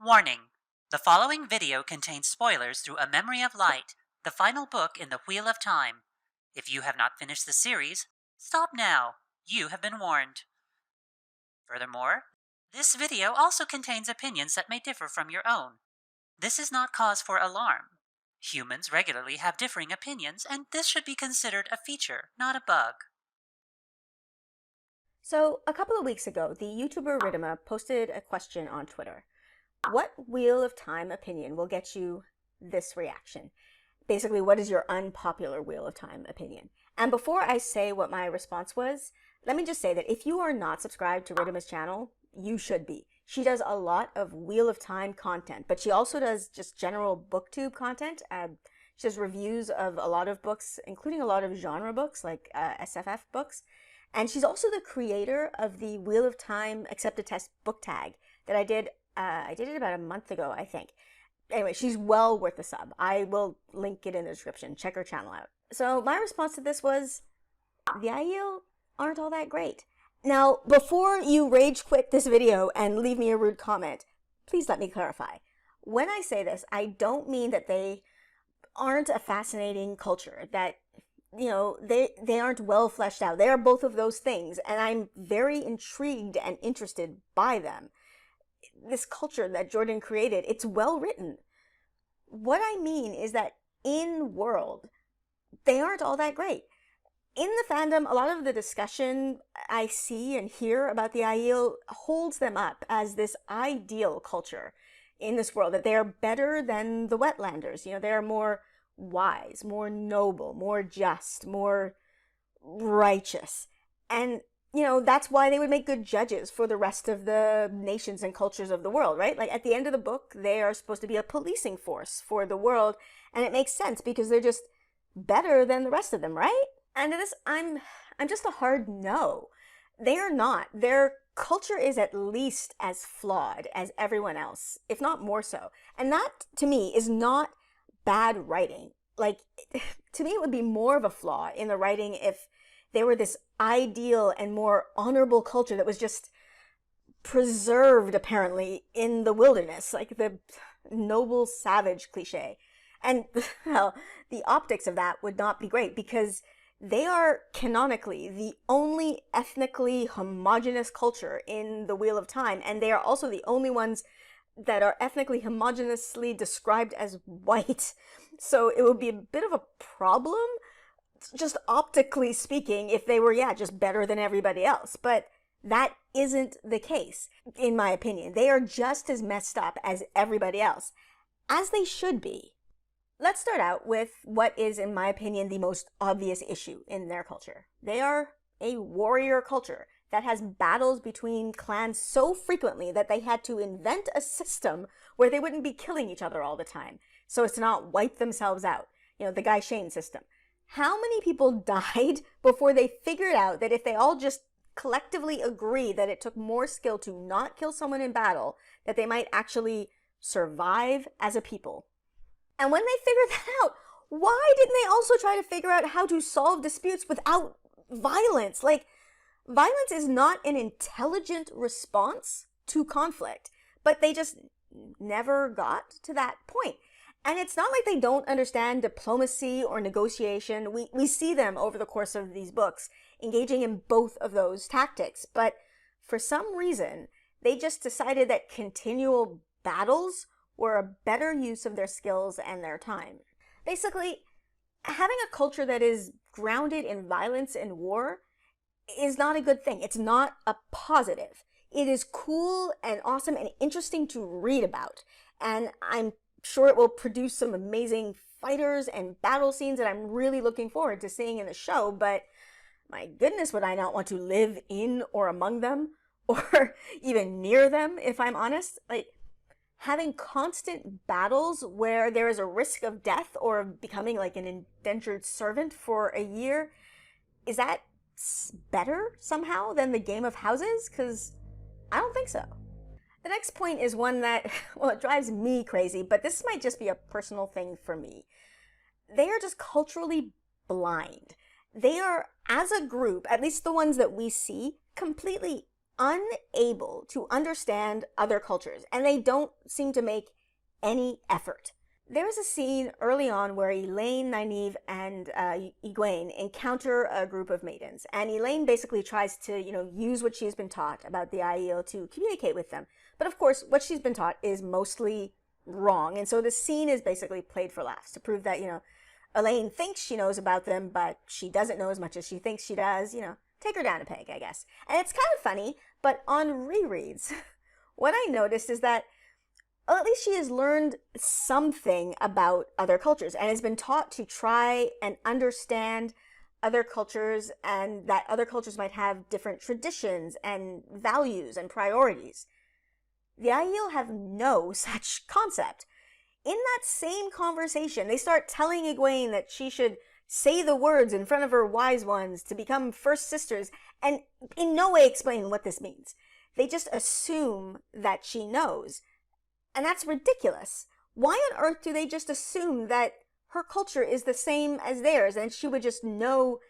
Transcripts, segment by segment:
Warning: the following video contains spoilers through A Memory of Light, the final book in the Wheel of Time. If you have not finished the series, stop now. You have been warned. Furthermore, this video also contains opinions that may differ from your own. This is not cause for alarm. Humans regularly have differing opinions, and this should be considered a feature, not a bug. So, a couple of weeks ago, the YouTuber Riddhima posted a question on Twitter. What Wheel of Time opinion will get you this reaction? Basically, what is your unpopular Wheel of Time opinion? And before I say what my response was, let me just say that if you are not subscribed to Riddhima's channel, you should be. She does a lot of Wheel of Time content, but she also does just general BookTube content. She does reviews of a lot of books, including a lot of genre books, like SFF books. And she's also the creator of the Wheel of Time Accepted Test book tag that I did it about a month ago, I think. Anyway, she's well worth a sub. I will link it in the description. Check her channel out. So my response to this was, the Aiel aren't all that great. Now, before you rage quit this video and leave me a rude comment, please let me clarify. When I say this, I don't mean that they aren't a fascinating culture, that they aren't well fleshed out. They are both of those things, and I'm very intrigued and interested by them. This culture that Jordan created, it's well written. What I mean is that in world, they aren't all that great. In the fandom, a lot of the discussion I see and hear about the Aiel holds them up as this ideal culture in this world, that they are better than the Wetlanders. They are more wise, more noble, more just, more righteous. And, that's why they would make good judges for the rest of the nations and cultures of the world, right? Like, at the end of the book, they are supposed to be a policing force for the world, and it makes sense because they're just better than the rest of them, right? And to this, I'm just a hard no. They are not. Their culture is at least as flawed as everyone else, if not more so. And that, to me, is not bad writing. Like, to me, it would be more of a flaw in the writing if they were this ideal and more honorable culture that was just preserved, apparently, in the wilderness, like the noble savage cliche. And, well, the optics of that would not be great because they are canonically the only ethnically homogenous culture in the Wheel of Time, and they are also the only ones that are ethnically homogeneously described as white. So it would be a bit of a problem, just optically speaking, if they were, just better than everybody else. But that isn't the case, in my opinion. They are just as messed up as everybody else, as they should be. Let's start out with what is, in my opinion, the most obvious issue in their culture. They are a warrior culture that has battles between clans so frequently that they had to invent a system where they wouldn't be killing each other all the time, so as to not wipe themselves out. The Guy Shane system. How many people died before they figured out that if they all just collectively agree that it took more skill to not kill someone in battle, that they might actually survive as a people? And when they figured that out, why didn't they also try to figure out how to solve disputes without violence? Like, violence is not an intelligent response to conflict, but they just never got to that point. And it's not like they don't understand diplomacy or negotiation. We see them over the course of these books engaging in both of those tactics. But for some reason, they just decided that continual battles were a better use of their skills and their time. Basically, having a culture that is grounded in violence and war is not a good thing. It's not a positive. It is cool and awesome and interesting to read about. And I'm sure it will produce some amazing fighters and battle scenes that I'm really looking forward to seeing in the show, but my goodness, would I not want to live in or among them, or even near them, if I'm honest? Like, having constant battles where there is a risk of death or of becoming like an indentured servant for a year, is that better somehow than the game of houses? Because I don't think so. The next point is one that, well, it drives me crazy, but this might just be a personal thing for me. They are just culturally blind. They are, as a group, at least the ones that we see, completely unable to understand other cultures, and they don't seem to make any effort. There's a scene early on where Elaine, Nynaeve, and Egwene encounter a group of maidens, and Elaine basically tries to, use what she's been taught about the Aiel to communicate with them. But of course, what she's been taught is mostly wrong, and so the scene is basically played for laughs to prove that, Elaine thinks she knows about them, but she doesn't know as much as she thinks she does, take her down a peg, I guess. And it's kind of funny, but on rereads, what I noticed is that, well, at least she has learned something about other cultures and has been taught to try and understand other cultures, and that other cultures might have different traditions and values and priorities. The Aiel have no such concept. In that same conversation, they start telling Egwene that she should say the words in front of her wise ones to become first sisters, and in no way explain what this means. They just assume that she knows. And that's ridiculous. Why on earth do they just assume that her culture is the same as theirs and she would just know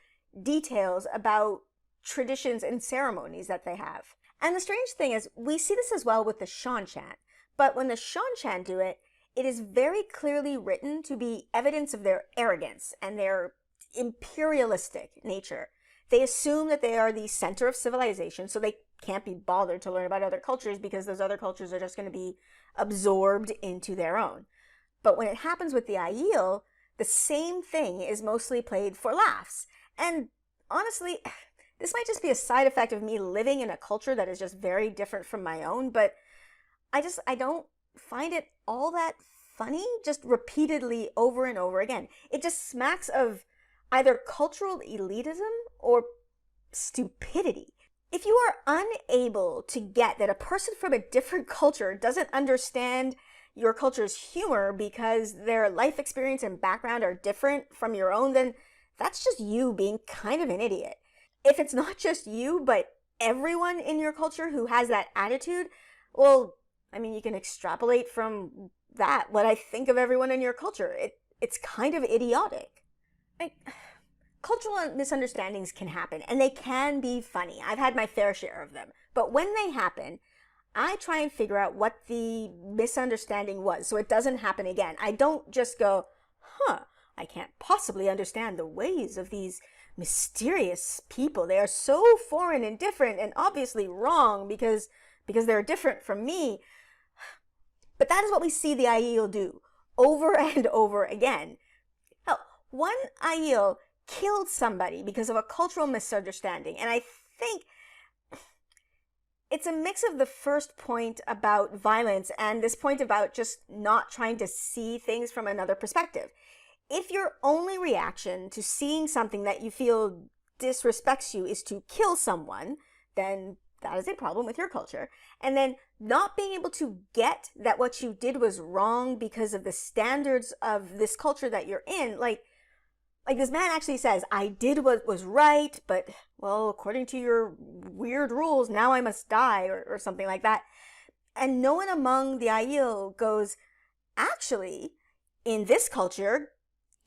details about traditions and ceremonies that they have? And the strange thing is, we see this as well with the Seanchan. But when the Seanchan do it, it is very clearly written to be evidence of their arrogance and their imperialistic nature. They assume that they are the center of civilization, so they can't be bothered to learn about other cultures because those other cultures are just going to be absorbed into their own. But when it happens with the Aiel, the same thing is mostly played for laughs. And honestly, this might just be a side effect of me living in a culture that is just very different from my own, but I don't find it all that funny, just repeatedly over and over again. It just smacks of either cultural elitism or stupidity. If you are unable to get that a person from a different culture doesn't understand your culture's humor because their life experience and background are different from your own, then that's just you being kind of an idiot. If it's not just you, but everyone in your culture who has that attitude, well, you can extrapolate from that what I think of everyone in your culture. It's kind of idiotic. Cultural misunderstandings can happen, and they can be funny. I've had my fair share of them. But when they happen, I try and figure out what the misunderstanding was so it doesn't happen again. I don't just go, I can't possibly understand the ways of these mysterious people. They are so foreign and different and obviously wrong because they're different from me. But that is what we see the Aiel do over and over again. Hell, one Aiel killed somebody because of a cultural misunderstanding, and I think it's a mix of the first point about violence and this point about just not trying to see things from another perspective. If your only reaction to seeing something that you feel disrespects you is to kill someone, then that is a problem with your culture. And then not being able to get that what you did was wrong because of the standards of this culture that you're in, like this man actually says, I did what was right, but, well, according to your weird rules, now I must die, or something like that. And no one among the Aiel goes, actually, in this culture,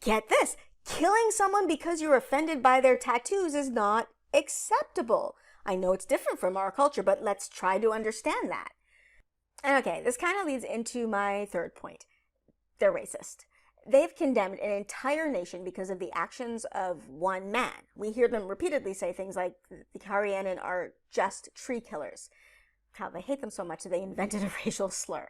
get this, killing someone because you're offended by their tattoos is not acceptable. I know it's different from our culture, but let's try to understand that. And okay, this kind of leads into my third point. They're racist. They've condemned an entire nation because of the actions of one man. We hear them repeatedly say things like the Carianan are just tree killers. How they hate them so much that they invented a racial slur.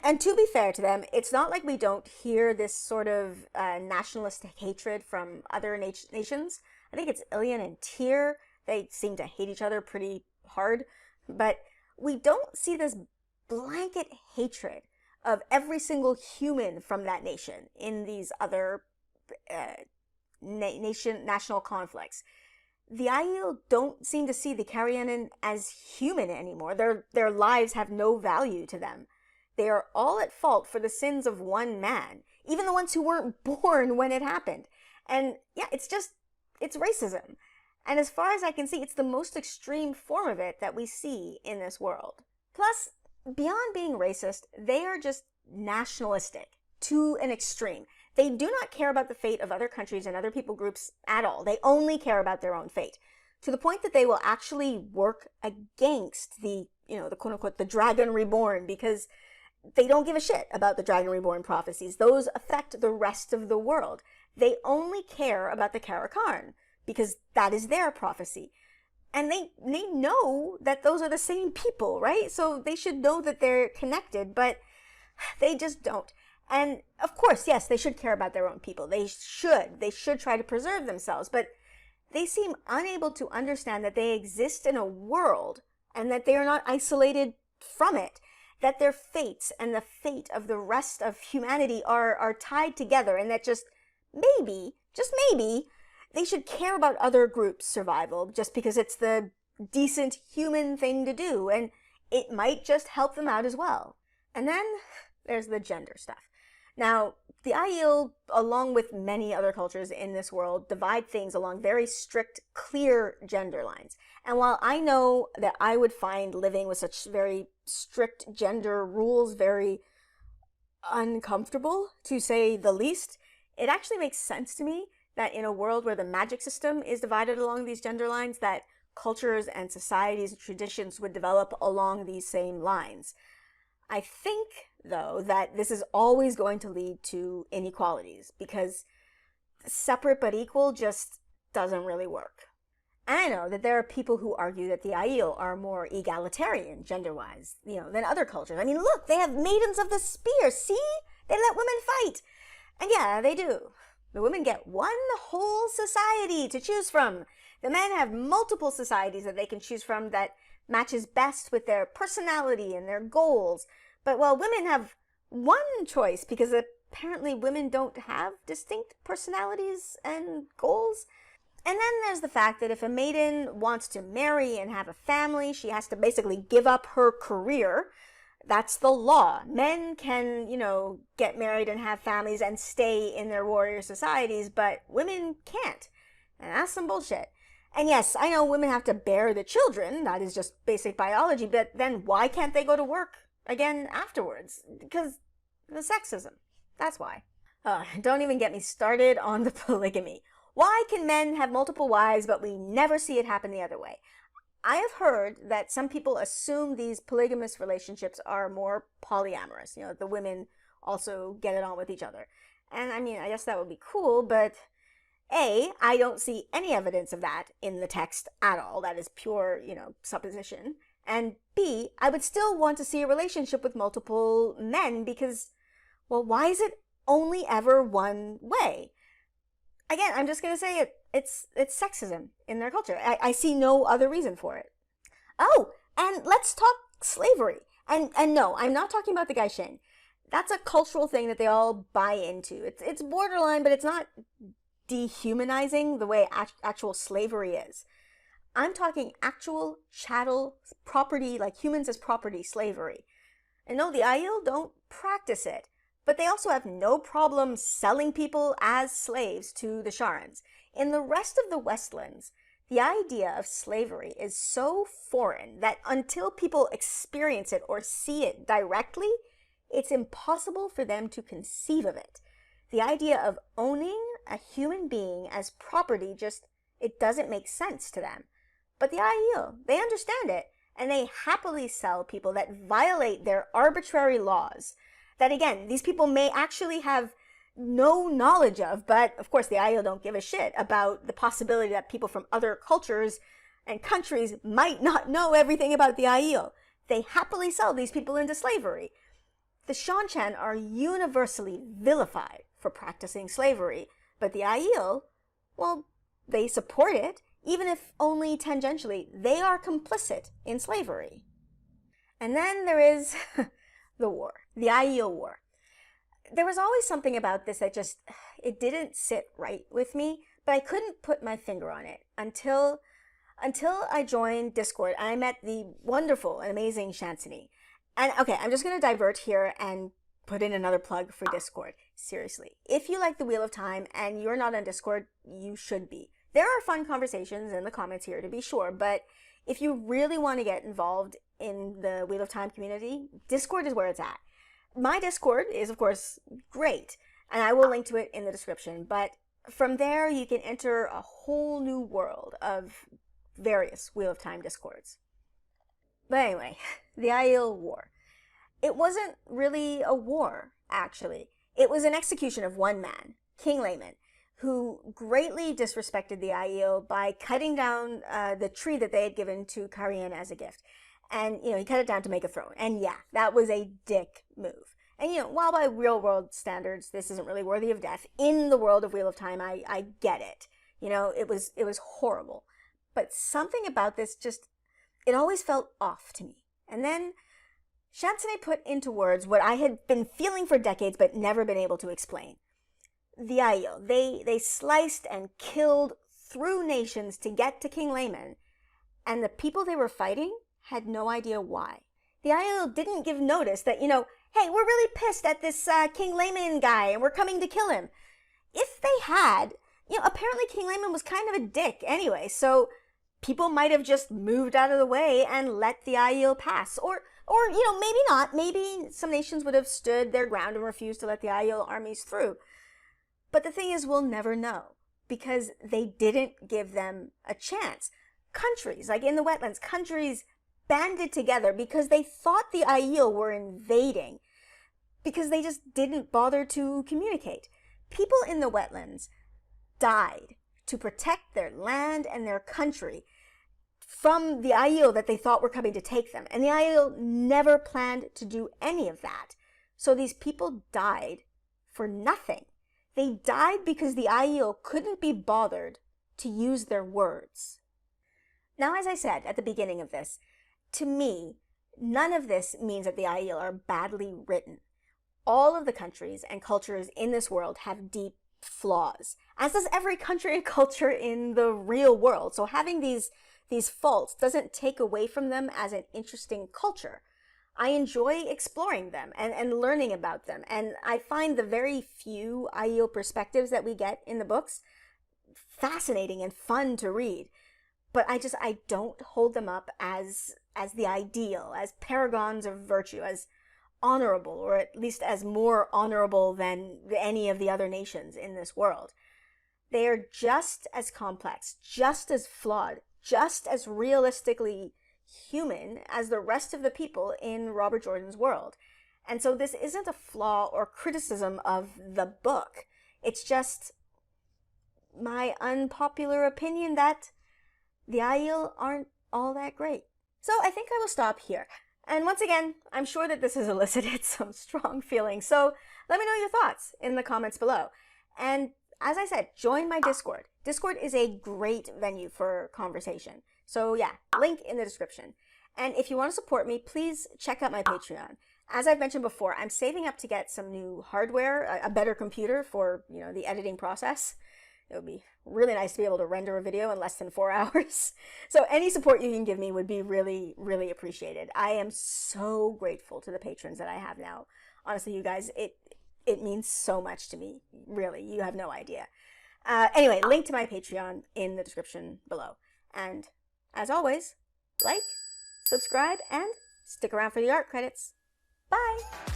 And to be fair to them, it's not like we don't hear this sort of nationalistic hatred from other nations. I think it's Ilian and Tyr. They seem to hate each other pretty hard. But we don't see this blanket hatred of every single human from that nation in these other national conflicts. The Aiel don't seem to see the Carianan as human anymore. Their lives have no value to them. They are all at fault for the sins of one man, even the ones who weren't born when it happened. And yeah, it's racism. And as far as I can see, it's the most extreme form of it that we see in this world. Plus, beyond being racist, they are just nationalistic to an extreme. They do not care about the fate of other countries and other people groups at all. They only care about their own fate. to the point that they will actually work against the quote-unquote, the Dragon Reborn, because they don't give a shit about the Dragon Reborn prophecies. Those affect the rest of the world. They only care about the Karakarn, because that is their prophecy. And they know that those are the same people, right? So they should know that they're connected, but they just don't. And of course, yes, they should care about their own people. They should try to preserve themselves, but they seem unable to understand that they exist in a world and that they are not isolated from it, that their fates and the fate of the rest of humanity are tied together, and that just maybe, they should care about other groups' survival just because it's the decent human thing to do, and it might just help them out as well. And then there's the gender stuff. Now, the Aiel, along with many other cultures in this world, divide things along very strict, clear gender lines. And while I know that I would find living with such very strict gender rules very uncomfortable, to say the least, it actually makes sense to me that in a world where the magic system is divided along these gender lines, that cultures and societies and traditions would develop along these same lines. I think, though, that this is always going to lead to inequalities, because separate but equal just doesn't really work. And I know that there are people who argue that the Aiel are more egalitarian, gender-wise, than other cultures. I mean, look, they have maidens of the spear, see? They let women fight. And yeah, they do. The women get one whole society to choose from. The men have multiple societies that they can choose from that matches best with their personality and their goals. But while women have one choice, because apparently women don't have distinct personalities and goals. And then there's the fact that if a maiden wants to marry and have a family, she has to basically give up her career. That's the law. Men can, get married and have families and stay in their warrior societies, but women can't. And that's some bullshit. And yes, I know women have to bear the children. That is just basic biology. But then why can't they go to work again afterwards? Because the sexism. That's why. Don't even get me started on the polygamy. Why can men have multiple wives, but we never see it happen the other way? I have heard that some people assume these polygamous relationships are more polyamorous. The women also get it on with each other. And I mean, I guess that would be cool, but A, I don't see any evidence of that in the text at all. That is pure, supposition. And B, I would still want to see a relationship with multiple men because, well, why is it only ever one way? Again, I'm just going to say it's sexism in their culture. I see no other reason for it. Oh, and let's talk slavery. And no, I'm not talking about the Gaishen. That's a cultural thing that they all buy into. It's borderline, but it's not dehumanizing the way actual slavery is. I'm talking actual chattel property, like humans as property slavery. And no, the Aiel don't practice it. But they also have no problem selling people as slaves to the Sharans. In the rest of the Westlands, the idea of slavery is so foreign that until people experience it or see it directly, it's impossible for them to conceive of it. The idea of owning a human being as property it doesn't make sense to them. But the Aiel, they understand it, and they happily sell people that violate their arbitrary laws. That again, these people may actually have no knowledge of, but of course the Aiel don't give a shit about the possibility that people from other cultures and countries might not know everything about the Aiel. They happily sell these people into slavery. The Seanchan are universally vilified for practicing slavery, but the Aiel, well, they support it, even if only tangentially. They are complicit in slavery. And then there is the war, the Aiel War. There was always something about this that it didn't sit right with me, but I couldn't put my finger on it until I joined Discord and I met the wonderful and amazing Shansini. And okay, I'm just going to divert here and put in another plug for Discord. Seriously, if you like the Wheel of Time and you're not on Discord, you should be. There are fun conversations in the comments here, to be sure, but if you really want to get involved in the Wheel of Time community, Discord is where it's at. My Discord is, of course, great, and I will link to it in the description, but from there you can enter a whole new world of various Wheel of Time discords. But anyway, the Aiel War. It wasn't really a war, actually. It was an execution of one man, King Layman, who greatly disrespected the Aiel by cutting down the tree that they had given to Carian as a gift. And, he cut it down to make a throne. And yeah, that was a dick move. And, while by real-world standards, this isn't really worthy of death, in the world of Wheel of Time, I get it. It was horrible. But something about this it always felt off to me. And then Shamsane put into words what I had been feeling for decades but never been able to explain. The Aiel, they sliced and killed through nations to get to King Layman, and the people they were fighting had no idea why. The Aiel didn't give notice that, hey, we're really pissed at this King Layman guy and we're coming to kill him. If they had, apparently King Layman was kind of a dick anyway, so people might have just moved out of the way and let the Aiel pass. Or maybe not. Maybe some nations would have stood their ground and refused to let the Aiel armies through. But the thing is, we'll never know, because they didn't give them a chance. Countries, like in the wetlands, countries banded together because they thought the Aiel were invading, because they just didn't bother to communicate. People in the wetlands died to protect their land and their country from the Aiel that they thought were coming to take them. And the Aiel never planned to do any of that. So these people died for nothing. They died because the Aiel couldn't be bothered to use their words. Now, as I said at the beginning of this, to me, none of this means that the Aiel are badly written. All of the countries and cultures in this world have deep flaws, as does every country and culture in the real world. So having these faults doesn't take away from them as an interesting culture. I enjoy exploring them and learning about them, and I find the very few Aiel perspectives that we get in the books fascinating and fun to read. But I don't hold them up as the ideal, as paragons of virtue, as honorable, or at least as more honorable than any of the other nations in this world. They are just as complex, just as flawed, just as realistically human as the rest of the people in Robert Jordan's world. And so this isn't a flaw or criticism of the book. It's just my unpopular opinion that the Aiel aren't all that great. So I think I will stop here. And once again, I'm sure that this has elicited some strong feelings, so let me know your thoughts in the comments below. And as I said, join my Discord. Discord is a great venue for conversation. So yeah, link in the description. And if you want to support me, please check out my Patreon. As I've mentioned before, I'm saving up to get some new hardware, a better computer for, the editing process. It would be really nice to be able to render a video in less than 4 hours. So any support you can give me would be really, really appreciated. I am so grateful to the patrons that I have now. Honestly, you guys, it means so much to me. Really, you have no idea. Anyway, link to my Patreon in the description below. And as always, like, subscribe, and stick around for the art credits. Bye!